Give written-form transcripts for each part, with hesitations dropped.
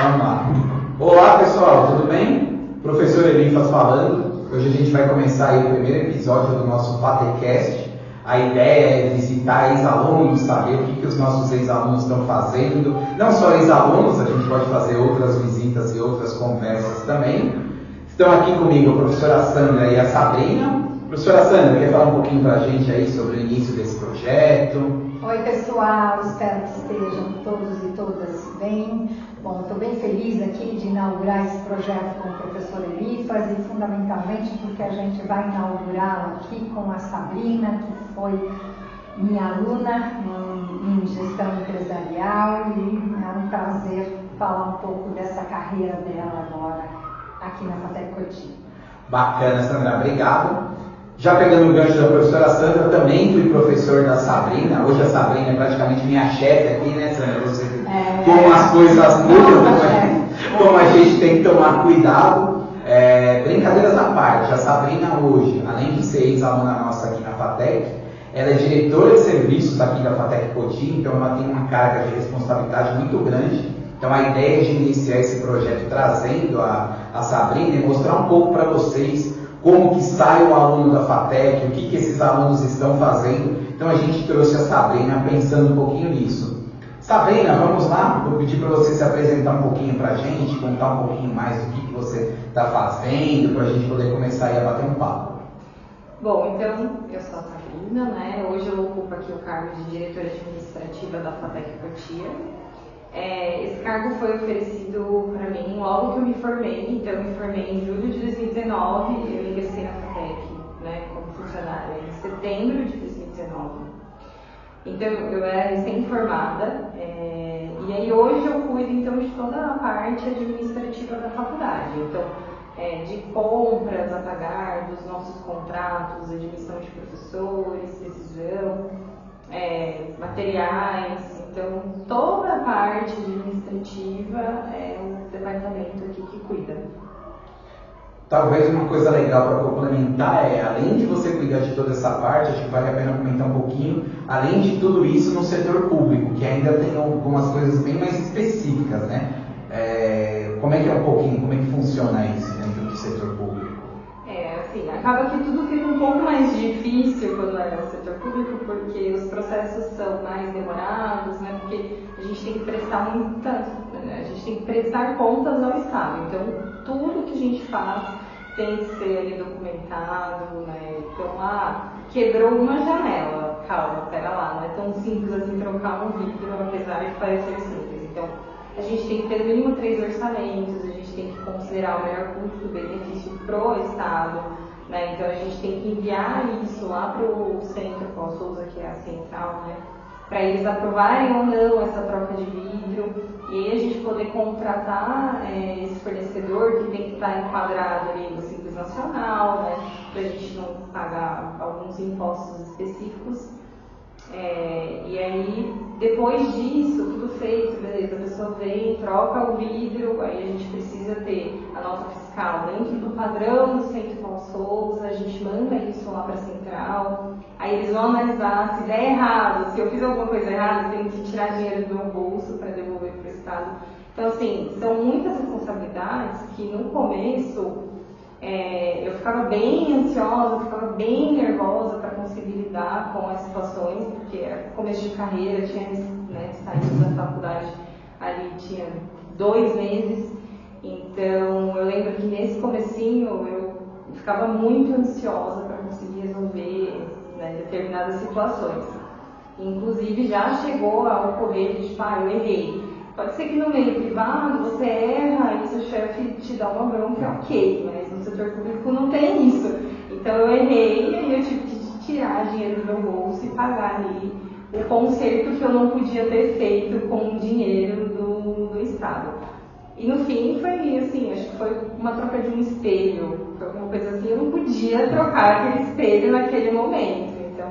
Vamos lá. Olá pessoal, tudo bem? Professor Elifas falando. Hoje a gente vai começar aí o primeiro episódio do nosso Patecast. A ideia é visitar ex-alunos, saber o que os nossos ex-alunos estão fazendo. Não só ex-alunos, a gente pode fazer outras visitas e outras conversas também. Estão aqui comigo a professora Sandra e a Sabrina. Professora Sandra, quer falar um pouquinho para a gente aí sobre o início desse projeto? Oi pessoal, espero que estejam todos e todas bem. Bom, estou bem feliz aqui de inaugurar esse projeto com o professor Elifas e fundamentalmente porque a gente vai inaugurá-lo aqui com a Sabrina, que foi minha aluna em gestão empresarial, e é um prazer falar um pouco dessa carreira dela agora aqui na FATEC Cotia. Bacana, Sandra, obrigado. Já pegando o gancho da professora Sandra, também fui professor da Sabrina. Hoje a Sabrina é praticamente minha chefe aqui, né, Sandra? Você como as coisas mudam, como a gente tem que tomar cuidado. Brincadeiras à parte, a Sabrina hoje, além de ser ex-aluna nossa aqui na FATEC, ela é diretora de serviços aqui da FATEC Cotia, então ela tem uma carga de responsabilidade muito grande. Então a ideia de iniciar esse projeto trazendo a Sabrina é mostrar um pouco para vocês como que sai o aluno da FATEC, o que esses alunos estão fazendo. Então a gente trouxe a Sabrina pensando um pouquinho nisso. Sabrina, vamos lá? Vou pedir para você se apresentar um pouquinho para a gente, contar um pouquinho mais do que você está fazendo, para a gente poder começar aí a bater um papo. Bom, então, eu sou a Sabrina, né? Hoje eu ocupo aqui o cargo de diretora administrativa da FATEC Cotia. Esse cargo foi oferecido para mim logo que eu me formei, então eu me formei em julho de 2019, eu ingressei na FATEC, né, como funcionária em setembro de 2019. Então eu era recém-formada, e aí hoje eu cuido então de toda a parte administrativa da faculdade, então de compras a pagar, dos nossos contratos, admissão de professores, decisão, materiais, então toda a parte administrativa é o departamento aqui que cuida. Talvez uma coisa legal para complementar além de você cuidar de toda essa parte, acho que vale a pena comentar um pouquinho, além de tudo isso no setor público, que ainda tem algumas coisas bem mais específicas, né? Como é que é um pouquinho, como é que funciona isso dentro do setor público? Assim, acaba que tudo fica um pouco mais difícil quando é no setor público, porque os processos são mais demorados, né? Porque a gente tem que prestar contas ao Estado. Então, tudo que a gente faz tem que ser ali documentado, né? Então, quebrou uma janela, calma, pera lá, não é tão simples assim trocar um vidro, apesar de parecer simples. Então, a gente tem que ter no mínimo 3 orçamentos, a gente tem que considerar o melhor custo-benefício pro Estado, né? Então a gente tem que enviar isso lá pro Centro Paulo Souza, que é a central, né? Para eles aprovarem ou não essa troca de vidro, e aí a gente poder contratar esse fornecedor que tem que estar enquadrado ali no Simples Nacional, né? Para a gente não pagar alguns impostos específicos. E aí, depois disso, tudo feito, beleza, a pessoa vem, troca o vidro, aí a gente precisa ter a nota fiscal dentro do padrão do Centro Paulo Souza, a gente manda isso lá para a central, aí eles vão analisar se der errado, se eu fiz alguma coisa errada, eu tenho que tirar dinheiro do meu bolso para devolver para o Estado. Então, assim, são muitas responsabilidades que no começo eu ficava bem ansiosa, ficava bem nervosa para conseguir lidar com as situações, porque era começo de carreira, tinha saído da faculdade ali, tinha 2 meses, então eu lembro que nesse comecinho eu ficava muito ansiosa para conseguir resolver, né, determinadas situações. Inclusive já chegou a ocorrer de eu errei. Pode ser que no meio privado você erra e seu chefe te dá uma bronca, ok, mas no setor público não tem isso. Então eu errei e aí eu tive que tirar dinheiro do meu bolso e pagar ali o conserto que eu não podia ter feito com o dinheiro do Estado. E no fim foi assim, acho que foi uma troca de um espelho, foi alguma coisa assim, eu não podia trocar aquele espelho naquele momento. Então,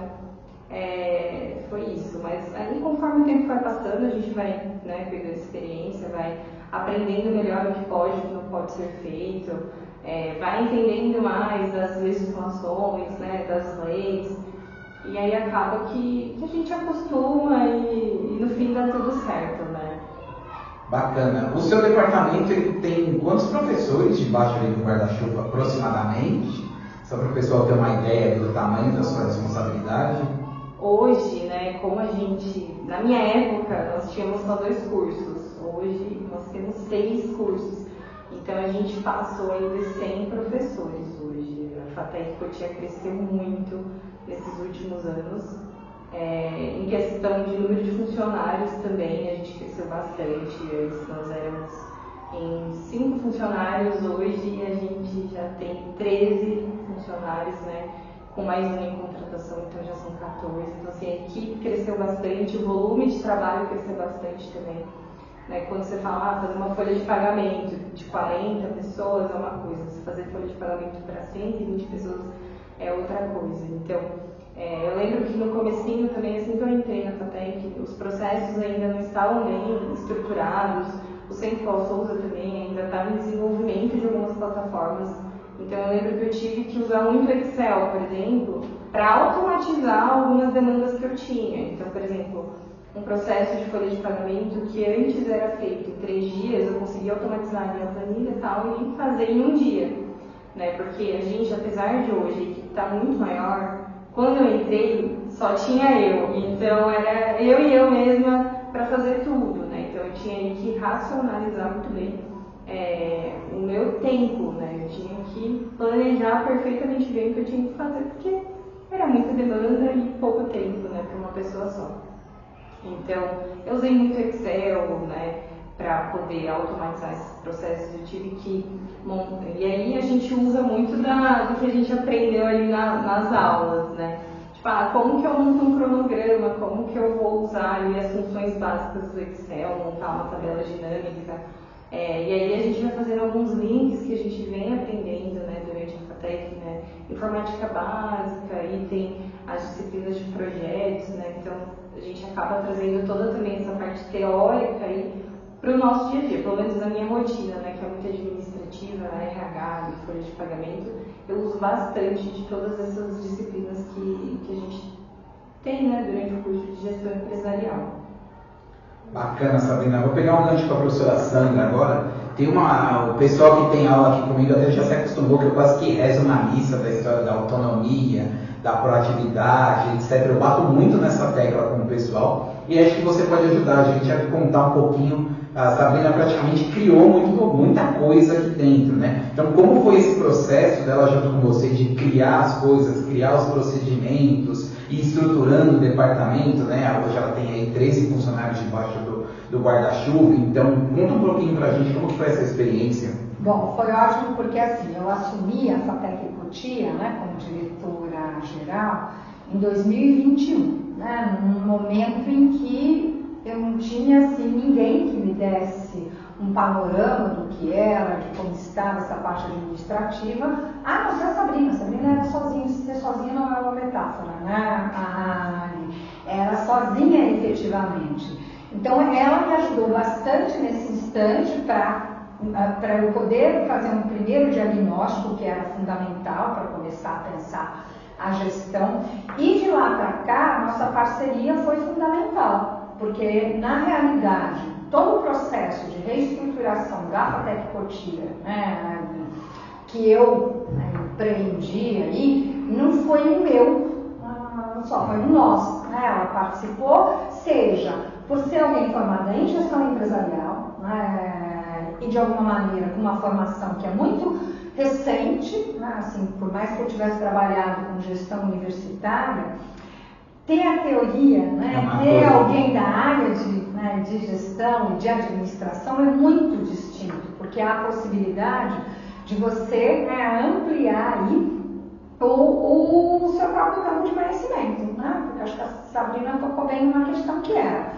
foi isso, mas aí conforme o tempo vai passando, a gente vai, né, pegando experiência, vai aprendendo melhor o que pode e o que não pode ser feito, vai entendendo mais das legislações, né, das leis, e aí acaba que a gente acostuma e no fim dá tudo certo, né? Bacana. O seu departamento ele tem quantos professores debaixo ali do guarda-chuva aproximadamente? Só para o pessoal ter uma ideia do tamanho da sua responsabilidade. Hoje, né, como a gente, na minha época, nós tínhamos só 2 cursos. Hoje nós temos 6 cursos. Então a gente passou aí de 100 professores hoje. A FATEC Cotia cresceu muito nesses últimos anos. Em questão de número de funcionários também, a gente cresceu bastante. Antes nós éramos em 5 funcionários, hoje a gente já tem 13 funcionários, né? Com mais um em contratação, então já são 14. Então assim, a equipe cresceu bastante, o volume de trabalho cresceu bastante também. Né? Quando você fala, fazer uma folha de pagamento de 40 pessoas é uma coisa, você fazer folha de pagamento para 120 pessoas é outra coisa. Então, eu lembro que no comecinho também, assim que eu entrei na FATEC, os processos ainda não estavam bem estruturados, o Centro Paulo Souza também ainda estava em desenvolvimento de algumas plataformas. Então eu lembro que eu tive que usar muito Excel, por exemplo, para automatizar algumas demandas que eu tinha. Então, por exemplo, um processo de folha de pagamento que antes era feito em 3 dias, eu conseguia automatizar a minha planilha e tal e fazer em 1 dia. Né? Porque a gente, apesar de hoje a equipe estar muito maior, quando eu entrei, só tinha eu. Então, era eu e eu mesma para fazer tudo, né? Então, eu tinha que racionalizar muito bem o meu tempo, né? Eu tinha que planejar perfeitamente bem o que eu tinha que fazer, porque era muita demanda e pouco tempo, né? Para uma pessoa só. Então, eu usei muito Excel, né? Para poder automatizar esses processos, eu tive que montar. E aí a gente usa muito do que a gente aprendeu ali nas aulas, né? Tipo, como que eu monto um cronograma, como que eu vou usar ali as funções básicas do Excel, montar uma tabela dinâmica. E aí a gente vai fazendo alguns links que a gente vem aprendendo, né, durante a FATEC, né? Informática básica, e tem as disciplinas de projetos, né? Então a gente acaba trazendo toda também essa parte teórica aí para o nosso dia a dia, pelo menos na minha rotina, né, que é muito administrativa, RH, folha de pagamento, eu uso bastante de todas essas disciplinas que a gente tem, né, durante o curso de gestão empresarial. Bacana, Sabrina. Vou pegar um gancho com a professora Sandra agora. Tem o pessoal que tem aula aqui comigo até já se acostumou que eu quase que rezo uma missa da história da autonomia, da proatividade, etc. Eu bato muito nessa tecla com o pessoal e acho que você pode ajudar a gente a contar um pouquinho. A Sabrina praticamente criou muita coisa aqui dentro, né? Então, como foi esse processo dela junto com você de criar as coisas, criar os procedimentos e estruturando o departamento, né? Hoje ela tem aí 13 funcionários debaixo do guarda-chuva. Então, conta um pouquinho pra gente como que foi essa experiência. Bom, foi ótimo porque assim, eu assumi a FATEC Cotia, né, como diretora geral em 2021, né? Num momento em que eu não tinha assim, ninguém que me desse um panorama do que era, de como estava essa parte administrativa, a não ser a Sabrina. A Sabrina era sozinha, ser sozinha não é uma metáfora, né? Era sozinha efetivamente. Então ela me ajudou bastante nesse instante para eu poder fazer um primeiro diagnóstico, que era fundamental para começar a pensar a gestão, e de lá para cá a nossa parceria foi fundamental, porque na realidade todo o processo de reestruturação da FATEC Cotia, né, que eu empreendi aí, não foi o meu, só foi o nosso, né? Ela participou, seja por ser alguém formada em gestão empresarial, né, e de alguma maneira com uma formação que é muito recente, né, assim, por mais que eu tivesse trabalhado com gestão universitária, ter a teoria, né, ter alguém da área de gestão e de administração é muito distinto, porque há a possibilidade de você ampliar aí o seu próprio campo de conhecimento, né? Porque acho que a Sabrina tocou bem numa questão que era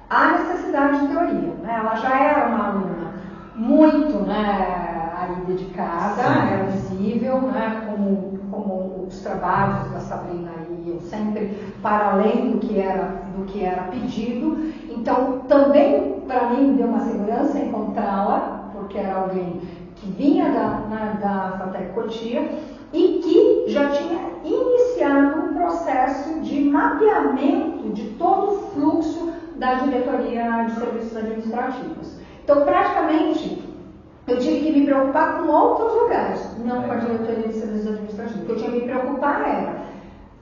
a necessidade de teoria, né? Ela já era uma aluna muito, né, aí dedicada, era visível, né, como os trabalhos da Sabrina iam sempre para além do que era pedido. Então também para mim deu uma segurança encontrá-la, porque era alguém que vinha da FATEC Cotia e que já tinha iniciado um processo de mapeamento de todo o fluxo da diretoria de serviços administrativos. Então, praticamente, eu tive que me preocupar com outros lugares, não com a diretoria de serviços administrativos. O que eu tinha que me preocupar era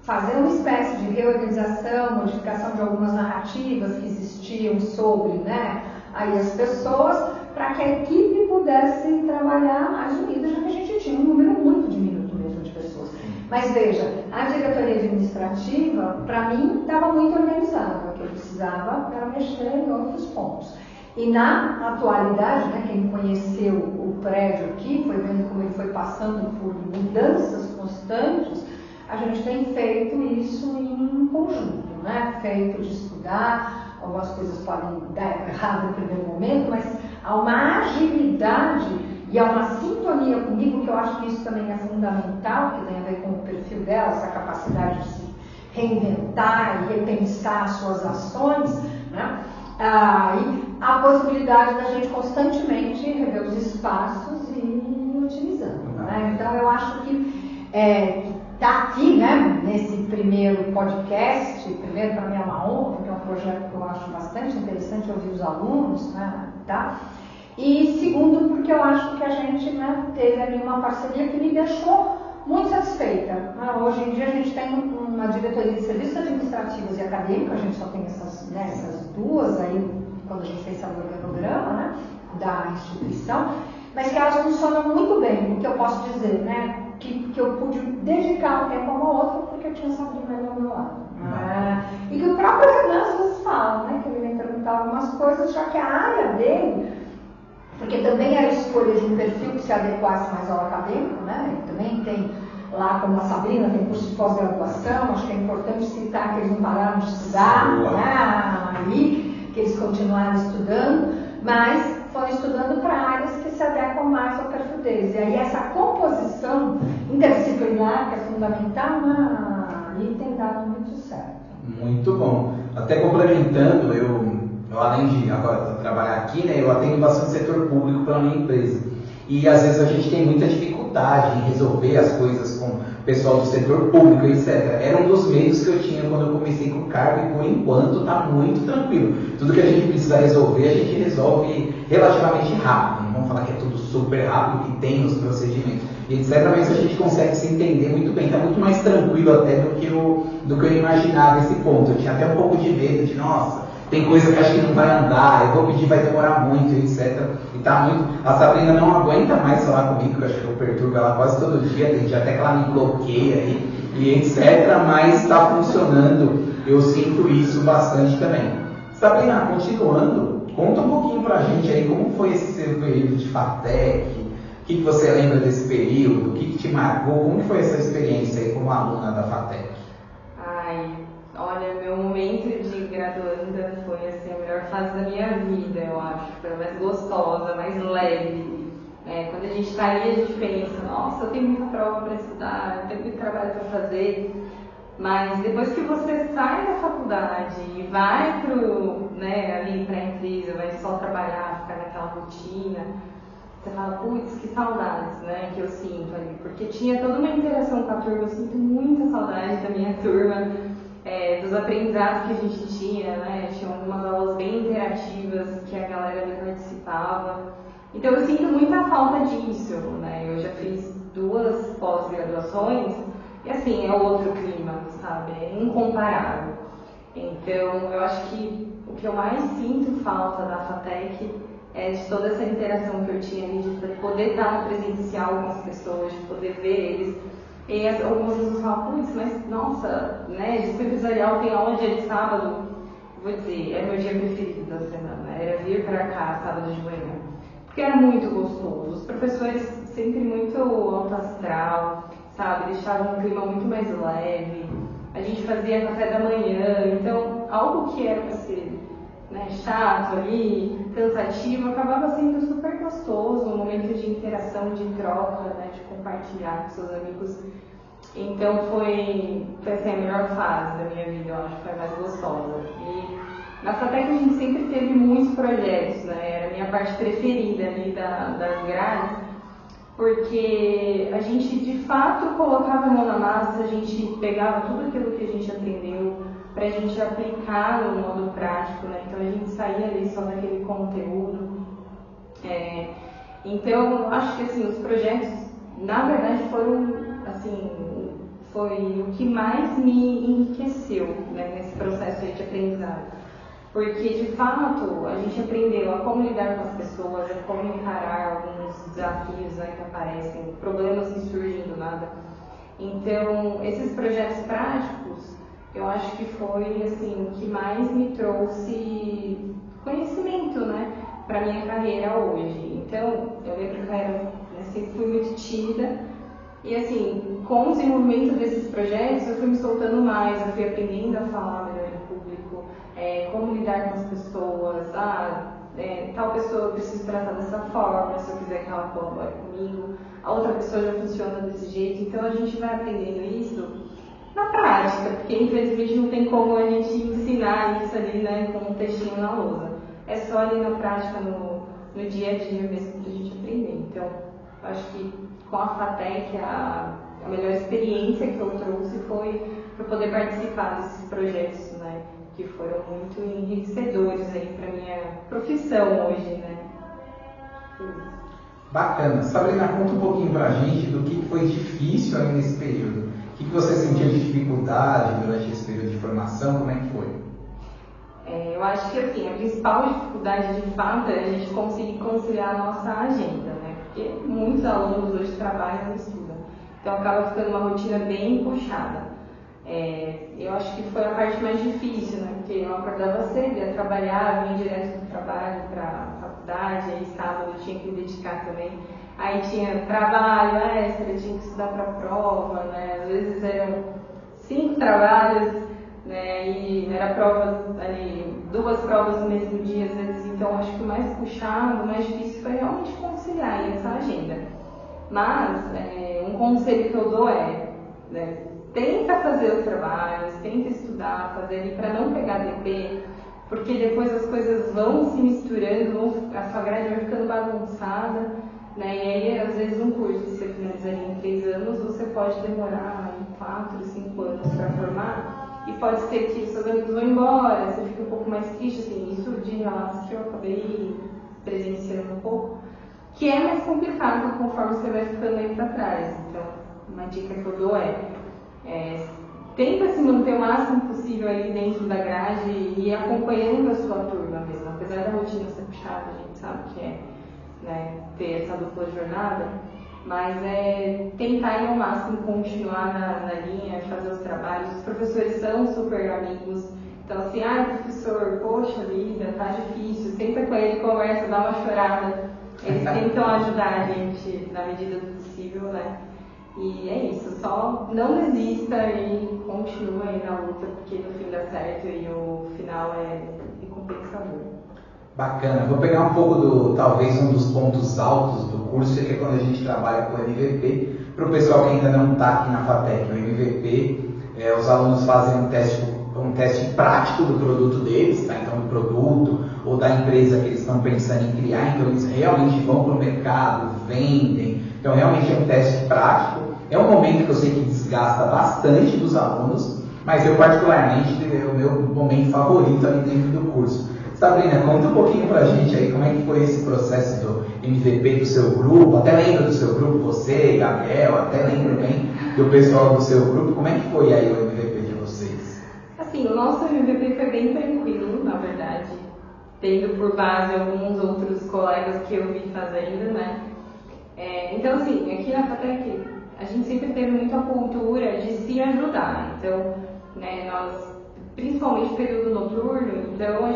fazer uma espécie de reorganização, modificação de algumas narrativas que existiam sobre, né, aí as pessoas, para que a equipe pudesse trabalhar mais unida, já que a gente tinha um número muito diminuto mesmo de pessoas. Mas veja, a diretoria administrativa, para mim, estava muito organizada. O que eu precisava era mexer em outros pontos. E na atualidade, né, quem conheceu o prédio aqui, foi vendo como ele foi passando por mudanças constantes, a gente tem feito isso em conjunto, né? Feito de estudar, algumas coisas podem dar errado no primeiro momento, mas há uma agilidade e há uma sintonia comigo, que eu acho que isso também é fundamental, que tem a ver com o perfil dela, essa capacidade de se reinventar e repensar as suas ações, né? E a possibilidade da gente constantemente rever os espaços e ir utilizando, né? Então eu acho que tá aqui, né, nesse primeiro podcast, primeiro para mim é uma honra, porque é um projeto que eu acho bastante interessante ouvir os alunos, né, tá? E segundo, porque eu acho que a gente, né, teve ali uma parceria que me deixou muito satisfeita. Né? Hoje em dia a gente tem uma diretoria de serviços administrativos e acadêmicos, a gente só tem essas, né, essas duas aí, quando a gente fez esse organograma, né, da instituição, mas que elas funcionam muito bem, o que eu posso dizer, né? Que eu pude dedicar um tempo a uma outra porque eu tinha Sabrina ali ao meu lado. E que o próprio Renan às vezes fala, né? Que ele vem perguntar algumas coisas, já que a área dele, porque também era a escolha de um perfil que se adequasse mais ao acadêmico, né? Ele também tem lá, como a Sabrina, tem curso de pós-graduação, acho que é importante citar que eles não pararam de estudar, né? Aí, que eles continuaram estudando, mas foram estudando para áreas que se adequam mais ao perfil deles. E aí essa composição interdisciplinar, que é fundamental, aí tem dado muito certo. Muito bom. Até complementando, eu além de agora trabalhar aqui, né, eu atendo bastante setor público pela minha empresa. E às vezes a gente tem muita dificuldade em resolver as coisas com o pessoal do setor público, etc. Era um dos medos que eu tinha quando eu comecei com o cargo e por enquanto está muito tranquilo. Tudo que a gente precisa resolver, a gente resolve relativamente rápido. Não vamos falar que é tudo super rápido, que tem os procedimentos, e etc. Mas a gente consegue se entender muito bem. Está muito mais tranquilo até do que eu imaginava esse ponto. Eu tinha até um pouco de medo de, nossa, tem coisa que acho que não vai andar, eu vou pedir, vai demorar muito, etc. E tá muito. A Sabrina não aguenta mais falar comigo, que eu acho que eu perturbo ela quase todo dia, tem dia até que ela me bloqueia e etc. Mas está funcionando, eu sinto isso bastante também. Sabrina, continuando, conta um pouquinho pra gente aí como foi esse seu período de FATEC, o que você lembra desse período, o que te marcou, como foi essa experiência aí como aluna da FATEC? Olha, meu momento de graduanda foi assim, a melhor fase da minha vida, eu acho. Foi a mais gostosa, mais leve. Quando a gente está ali, a gente pensa, nossa, eu tenho muita prova para estudar, eu tenho muito trabalho para fazer. Mas depois que você sai da faculdade e vai ali para a empresa, vai só trabalhar, ficar naquela rotina, você fala, putz, que saudades, né, que eu sinto ali. Porque tinha toda uma interação com a turma, eu sinto muita saudade da minha turma. Dos aprendizados que a gente tinha, né? Tinha algumas aulas bem interativas que a galera ali participava. Então eu sinto muita falta disso, né? Eu já fiz 2 pós-graduações e assim, é outro clima, sabe? É incomparável. Então eu acho que o que eu mais sinto falta da FATEC é de toda essa interação que eu tinha ali, de poder estar no presencial com as pessoas, de poder ver eles. E algumas pessoas falam, putz, mas nossa, né, disco empresarial tem aula dia de sábado. Vou dizer, é meu dia preferido da semana, era vir para cá sábado de manhã. Porque era muito gostoso, os professores sempre muito alto astral, sabe, deixavam um clima muito mais leve. A gente fazia café da manhã, então algo que era para ser, né, chato ali, cansativo, acabava sendo super gostoso, um momento de interação, de troca, né, de compartilhar com seus amigos. Então foi assim, a melhor fase da minha vida, eu acho que foi a mais gostosa. E na FATEC a gente sempre teve muitos projetos, né, era a minha parte preferida ali das grades, porque a gente de fato colocava a mão na massa, a gente pegava tudo aquilo que a gente aprendeu para a gente aplicar no modo prático, né? Então a gente saía ali só daquele conteúdo Então, eu acho que assim, os projetos, na verdade, foram, assim, foi o que mais me enriqueceu, né, nesse processo aí de aprendizado. Porque, de fato, a gente aprendeu a como lidar com as pessoas, a como encarar alguns desafios, né, que aparecem, problemas que surgem do nada. Então, esses projetos práticos, eu acho que foi assim, o que mais me trouxe conhecimento, né, para minha carreira hoje. Então, eu lembro que eu era, né, sempre fui muito tímida e assim, com o desenvolvimento desses projetos, eu fui me soltando mais, eu fui aprendendo a falar melhor em público, como lidar com as pessoas, tal pessoa eu preciso tratar dessa forma, se eu quiser que ela colabore comigo, a outra pessoa já funciona desse jeito, então a gente vai aprendendo isso na prática, porque infelizmente não tem como a gente ensinar isso ali, né, com um textinho na lousa. É só ali na prática, no dia a dia mesmo pra gente aprender. Então, eu acho que com a FATEC, a melhor experiência que eu trouxe foi para poder participar desses projetos, né, que foram muito enriquecedores aí para minha profissão hoje, né. Bacana. Sabrina, conta um pouquinho pra gente do que foi difícil aí nesse período. O que você sentiu de dificuldade durante esse período de formação? Como é que foi? Eu acho que assim, a principal dificuldade de fato é a gente conseguir conciliar a nossa agenda, né? Porque muitos alunos hoje trabalham e estudam. Então acaba ficando uma rotina bem puxada. Eu acho que foi a parte mais difícil, né? Porque eu acordava cedo, ia trabalhar, vinha direto do trabalho para a faculdade, aí sábado eu tinha que me dedicar também. Aí tinha trabalho extra, tinha que estudar para a prova, né? Às vezes eram 5 trabalhos, né? E era prova ali, 2 provas no mesmo dia, às vezes. Então acho que o mais puxado, o mais difícil foi realmente conciliar essa agenda. Mas um conselho que eu dou né, tenta fazer os trabalhos, tenta estudar, fazer ali para não pegar DP, porque depois as coisas vão se misturando, a sua grade vai ficando bagunçada, né? E aí, às vezes, um curso que você finalizaria em 3 anos, você pode demorar 4, 5 anos para formar, e pode ser que os seus amigos vão embora, você fica um pouco mais triste, assim, isso de relatos que eu acabei presenciando um pouco, que é mais complicado conforme você vai ficando aí para trás. Então, uma dica que eu dou tenta se manter o máximo possível ali dentro da grade e acompanhando a sua turma mesmo. Apesar da rotina ser puxada, a gente sabe que né, ter essa dupla jornada, mas tentar ao máximo continuar na linha, fazer os trabalhos. Os professores são super amigos, então assim, professor, poxa vida, tá difícil, senta com ele, conversa, dá uma chorada. Eles tentam ajudar a gente na medida do possível, né? E é isso, só não desista e continua aí na luta, porque no fim dá certo e o final é recompensador. Bacana. Vou pegar um pouco talvez um dos pontos altos do curso, que é quando a gente trabalha com o MVP. Para o pessoal que ainda não está aqui na FATEC, o MVP, os alunos fazem um teste prático do produto deles, tá? Então do produto ou da empresa que eles estão pensando em criar, então eles realmente vão para o mercado, vendem, então realmente é um teste prático. É um momento que eu sei que desgasta bastante dos alunos, mas eu particularmente, é o meu momento favorito ali dentro do curso. Sabrina, conta um pouquinho pra gente aí como é que foi esse processo do MVP do seu grupo, até lembro do seu grupo, você, Gabriel, até lembro bem do pessoal do seu grupo, como é que foi aí o MVP de vocês? Assim, o nosso MVP foi bem tranquilo, na verdade, tendo por base alguns outros colegas que eu vi fazendo, né? Então, assim, aqui na FATEC, a gente sempre teve muita cultura de se ajudar, então, né, nós, principalmente período noturno, então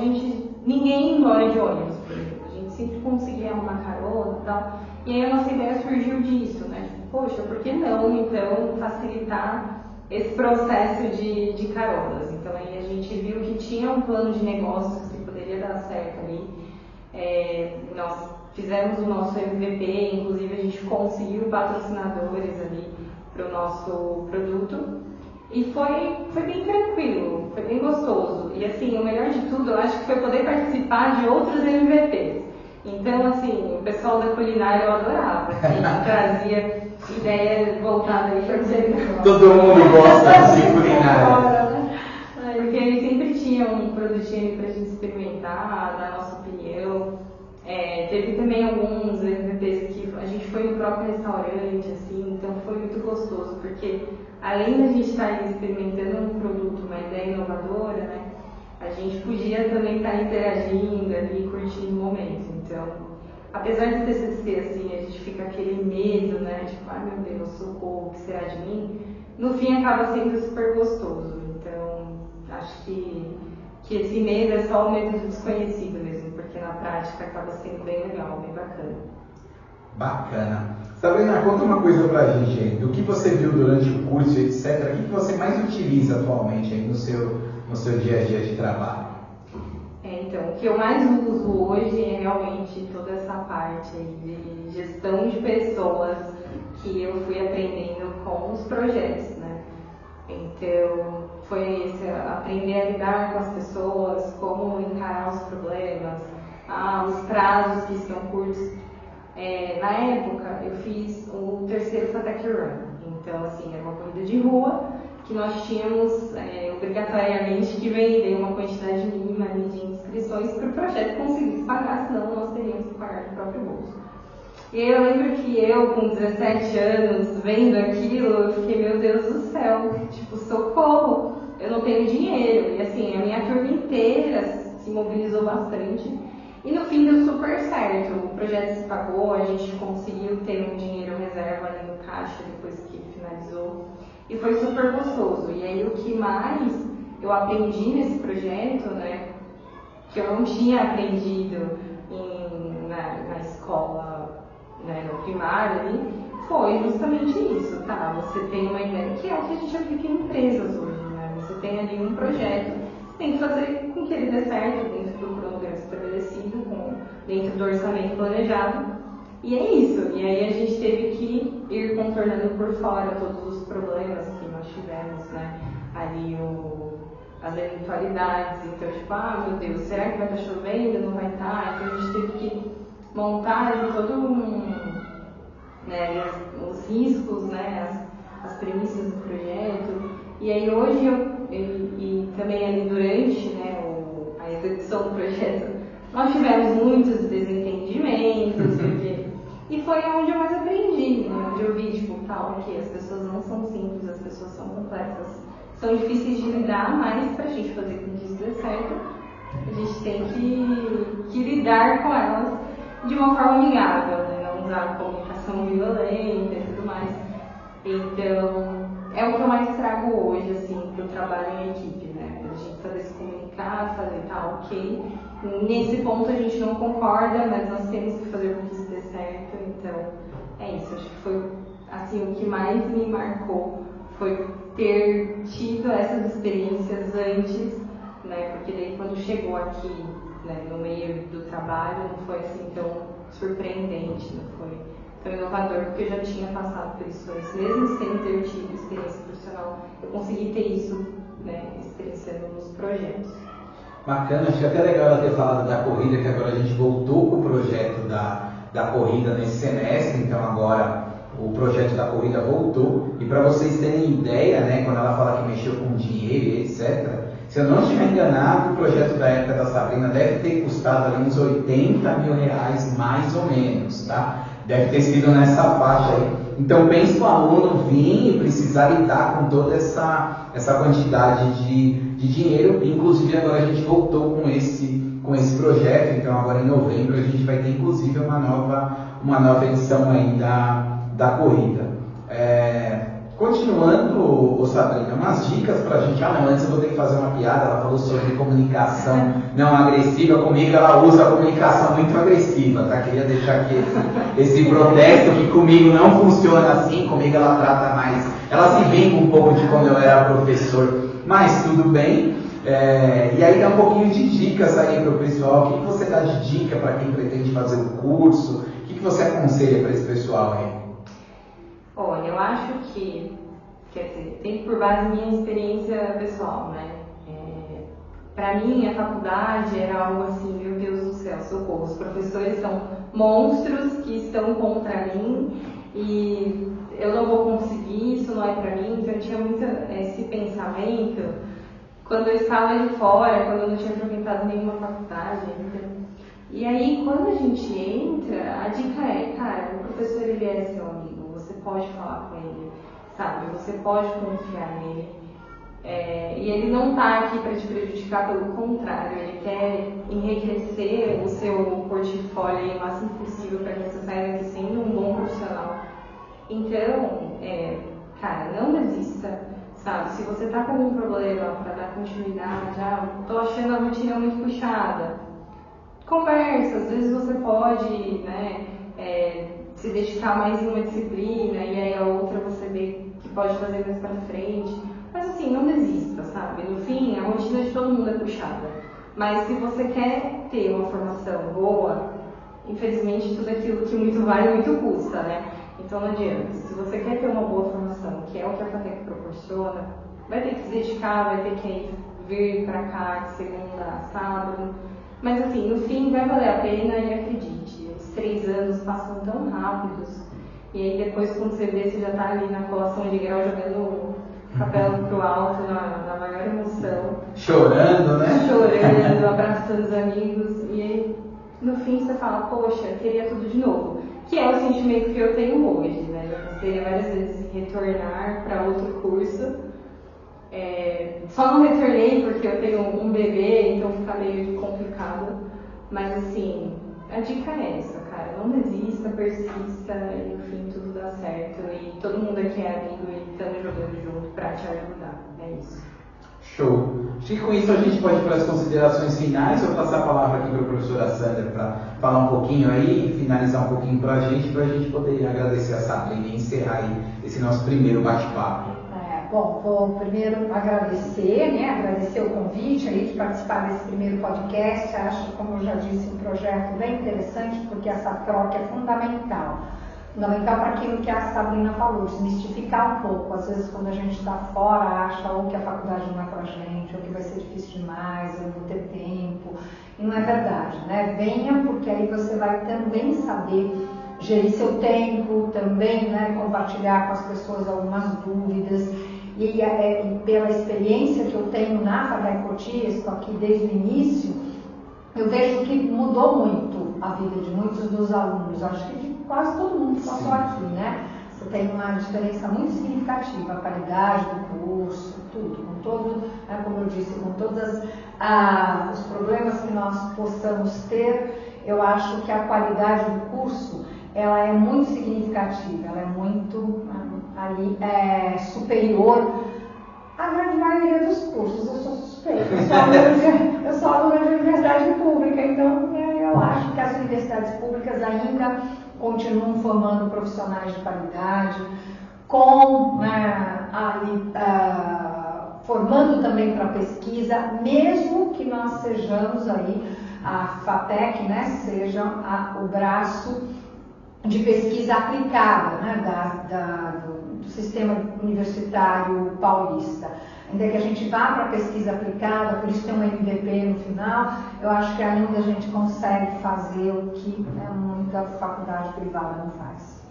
ninguém ia embora de ônibus, por exemplo. A gente sempre conseguia arrumar carona e tal. E aí a nossa ideia surgiu disso, né? Tipo, poxa, por que não, então, facilitar esse processo de caronas? Então aí a gente viu que tinha um plano de negócios que poderia dar certo ali. Nós fizemos o nosso MVP, inclusive a gente conseguiu patrocinadores ali para o nosso produto. E foi bem tranquilo, foi bem gostoso. E assim, o melhor de tudo, eu acho que foi poder participar de outros MVPs. Então, assim, o pessoal da culinária eu adorava. Que trazia ideia voltada aí para culinária. Todo mundo gosta de culinária. Porque eles sempre tinham um produtinho pra gente experimentar, dar a nossa opinião. Teve também alguns MVPs que a gente foi no próprio restaurante, assim, então foi muito gostoso, porque além da gente estar experimentando um produto, uma ideia inovadora, né, a gente podia também estar interagindo ali, curtindo o momento. Então, apesar de TCC, assim, a gente fica aquele medo, né, tipo, ai meu Deus, socorro, o que será de mim? No fim acaba sendo super gostoso. Então, acho que esse medo é só o medo do desconhecido mesmo, porque na prática acaba sendo bem legal, bem bacana. Bacana. Sabrina, conta uma coisa pra gente aí, do que você viu durante o curso, etc., o que você mais utiliza atualmente aí no seu dia a dia de trabalho? Então, o que eu mais uso hoje é realmente toda essa parte aí de gestão de pessoas que eu fui aprendendo com os projetos, né? Então, foi esse, aprender a lidar com as pessoas, como encarar os problemas, os prazos que estão curtos. Na época, eu fiz o terceiro Fatec Run. Então, assim, era uma corrida de rua que nós tínhamos obrigatoriamente que vender uma quantidade mínima de inscrições para o projeto conseguir se pagar, senão nós teríamos que pagar do próprio bolso. E eu lembro que eu, com 17 anos, vendo aquilo, eu fiquei, meu Deus do céu, tipo, socorro, eu não tenho dinheiro. E assim, a minha turma inteira se mobilizou bastante. E no fim deu super certo, o projeto se pagou, a gente conseguiu ter um dinheiro reserva ali no caixa depois que finalizou. E foi super gostoso. E aí o que mais eu aprendi nesse projeto, né, que eu não tinha aprendido na escola, né, no primário ali, foi justamente isso, tá? Você tem uma ideia, que é o que a gente aplica em empresas hoje, né? Você tem ali um projeto, você tem que fazer com que ele dê certo dentro do cronograma estabelecido, dentro do orçamento planejado. E é isso. E aí a gente teve que ir contornando por fora todos os problemas que nós tivemos, né? Ali as eventualidades. Então, tipo, meu Deus, será que vai estar chovendo? Não vai estar? Então a gente teve que montar ali todo né, os riscos, né? As premissas do projeto. E aí hoje e também ali durante, né, a execução do projeto, nós tivemos muitos desentendimentos, e foi onde eu mais aprendi, né? Onde eu vi, tipo, que as pessoas não são simples, as pessoas são complexas, são difíceis de lidar, mas pra gente fazer com que isso dê certo, a gente tem que lidar com elas de uma forma amigável, né? Não usar comunicação violenta e tudo mais. Então, é o que eu mais trago hoje, assim, pro trabalho em equipe, né? A gente saber se comunicar, fazer ok. Nesse ponto a gente não concorda, mas nós temos que fazer com que isso dê certo. Então, é isso. Acho que foi, assim, o que mais me marcou foi ter tido essas experiências antes, né? Porque daí quando chegou aqui, né, no meio do trabalho, não foi assim tão surpreendente, não foi tão inovador, porque eu já tinha passado por isso antes. Mesmo sem ter tido experiência profissional, eu consegui ter isso, né, experienciando nos projetos. Bacana, acho que é até legal ela ter falado da corrida, que agora a gente voltou com o projeto da corrida nesse semestre, então agora o projeto da corrida voltou. E para vocês terem ideia, né, quando ela fala que mexeu com dinheiro e etc., se eu não estiver enganado, o projeto da época da Sabrina deve ter custado ali uns R$80 mil, mais ou menos, tá? Deve ter sido nessa faixa aí. Então pense o aluno vir e precisar lidar com toda essa quantidade de dinheiro. Inclusive agora a gente voltou com esse projeto, então agora em novembro a gente vai ter inclusive uma nova edição aí da corrida. Continuando, Sabrina, umas dicas pra gente. Não, antes eu vou ter que fazer uma piada. Ela falou sobre comunicação não agressiva. Comigo ela usa a comunicação muito agressiva, tá? Queria deixar aqui esse protesto, que comigo não funciona assim. Comigo ela trata mais, ela se vinga um pouco de quando eu era professor, mas tudo bem. E aí dá um pouquinho de dicas aí pro pessoal. O que você dá de dica para quem pretende fazer o curso? O que você aconselha para esse pessoal aí? Olha, eu acho que, quer dizer, tem por base minha experiência pessoal, né? Para mim, a faculdade era algo assim, meu Deus do céu, socorro. Os professores são monstros que estão contra mim e eu não vou conseguir, isso não é para mim. Então eu tinha muito esse pensamento quando eu estava de fora, quando eu não tinha frequentado nenhuma faculdade ainda. E aí, quando a gente entra, a dica é, cara, o professor ele é seu amigo, você pode falar com ele, sabe? Você pode confiar nele. E ele não está aqui para te prejudicar, pelo contrário, ele quer enriquecer o seu portfólio o máximo possível para que você saia daqui sendo um bom profissional. Então, cara, não desista, sabe? Se você está com algum problema para dar continuidade, tô achando a rotina muito puxada, conversa, às vezes você pode, né, se dedicar mais em uma disciplina e aí a outra você vê que pode fazer mais para frente. Mas assim, não desista, sabe? No fim, a rotina de todo mundo é puxada. Mas se você quer ter uma formação boa, infelizmente tudo aquilo que muito vale, muito custa, né? Então não adianta. Se você quer ter uma boa formação, que é o que a FATEC proporciona, vai ter que se dedicar, vai ter que vir pra cá de segunda a sábado. Mas assim, no fim vai valer a pena e acredite, os 3 anos passam tão rápidos. E aí depois quando você vê, você já tá ali na colação de grau jogando capela pro alto, na maior emoção. Chorando, né? Chorando, abraçando os amigos. E aí, no fim, você fala, poxa, eu queria tudo de novo. Que é o sentimento que eu tenho hoje, né? Eu pensei várias vezes em retornar para outro curso. Só não retornei porque eu tenho um bebê, então fica meio complicado. Mas assim, a dica é essa, cara. Não desista, persista e no fim tudo dá certo. E todo mundo aqui é amigo e estamos jogando junto pra te ajudar. É isso. Show. Acho que com isso a gente pode ir para as considerações finais. Vou passar a palavra aqui para a professora Sandra para falar um pouquinho aí, finalizar um pouquinho para a gente poder agradecer a Sabrina e encerrar aí esse nosso primeiro bate-papo. Bom, vou primeiro agradecer, né? Agradecer o convite aí de participar desse primeiro podcast. Acho, como eu já disse, um projeto bem interessante, porque essa troca é fundamental. Fundamental para aquilo que a Sabrina falou, desmistificar um pouco. Às vezes, quando a gente está fora, acha ou que a faculdade não é para a gente, ou que vai ser difícil demais, eu não vou ter tempo. E não é verdade, né? Venha, porque aí você vai também saber gerir seu tempo, também, né, compartilhar com as pessoas algumas dúvidas. E pela experiência que eu tenho na FATEC Cotias, aqui desde o início, eu vejo que mudou muito a vida de muitos dos alunos. Acho que de quase todo mundo que passou aqui, né? Você tem uma diferença muito significativa, a qualidade do curso, tudo, com todo, né, como eu disse, com todos os problemas que nós possamos ter, eu acho que a qualidade do curso, ela é muito significativa, ela é muito superior à grande maioria dos cursos. Eu sou suspeita, eu sou aluna de universidade pública, então eu acho que as universidades públicas ainda continuam formando profissionais de qualidade, formando também para pesquisa, mesmo que nós sejamos aí, a FATEC, né, seja o braço de pesquisa aplicada, né, do sistema universitário paulista. Ainda que a gente vá para a pesquisa aplicada, por isso tem um MVP no final, eu acho que ainda a gente consegue fazer o que muita faculdade privada não faz.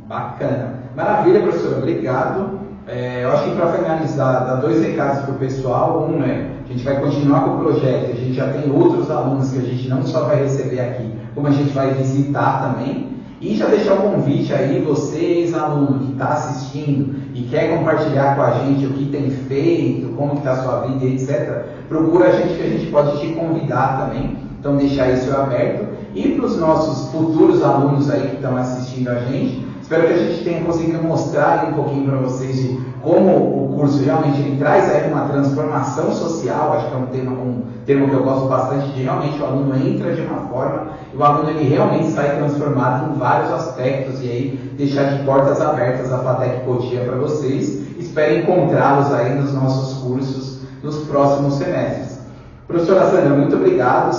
Bacana. Maravilha, professora. Obrigado. Eu acho que para finalizar, dar 2 recados para o pessoal. Um a gente vai continuar com o projeto, a gente já tem outros alunos que a gente não só vai receber aqui, como a gente vai visitar também. E já deixar o convite aí, você, ex-aluno que está assistindo e quer compartilhar com a gente o que tem feito, como está a sua vida, etc., procura a gente que a gente pode te convidar também. Então, deixar isso aberto. E para os nossos futuros alunos aí que estão assistindo a gente, espero que a gente tenha conseguido mostrar aí um pouquinho para vocês de como o curso realmente ele traz aí uma transformação social. Acho que é um termo que eu gosto bastante, de realmente o aluno entra de uma forma e o aluno ele realmente sai transformado em vários aspectos, e aí deixar de portas abertas a FATEC Cotia para vocês. Espero encontrá-los aí nos nossos cursos nos próximos semestres. Professora Sandra, muito obrigado.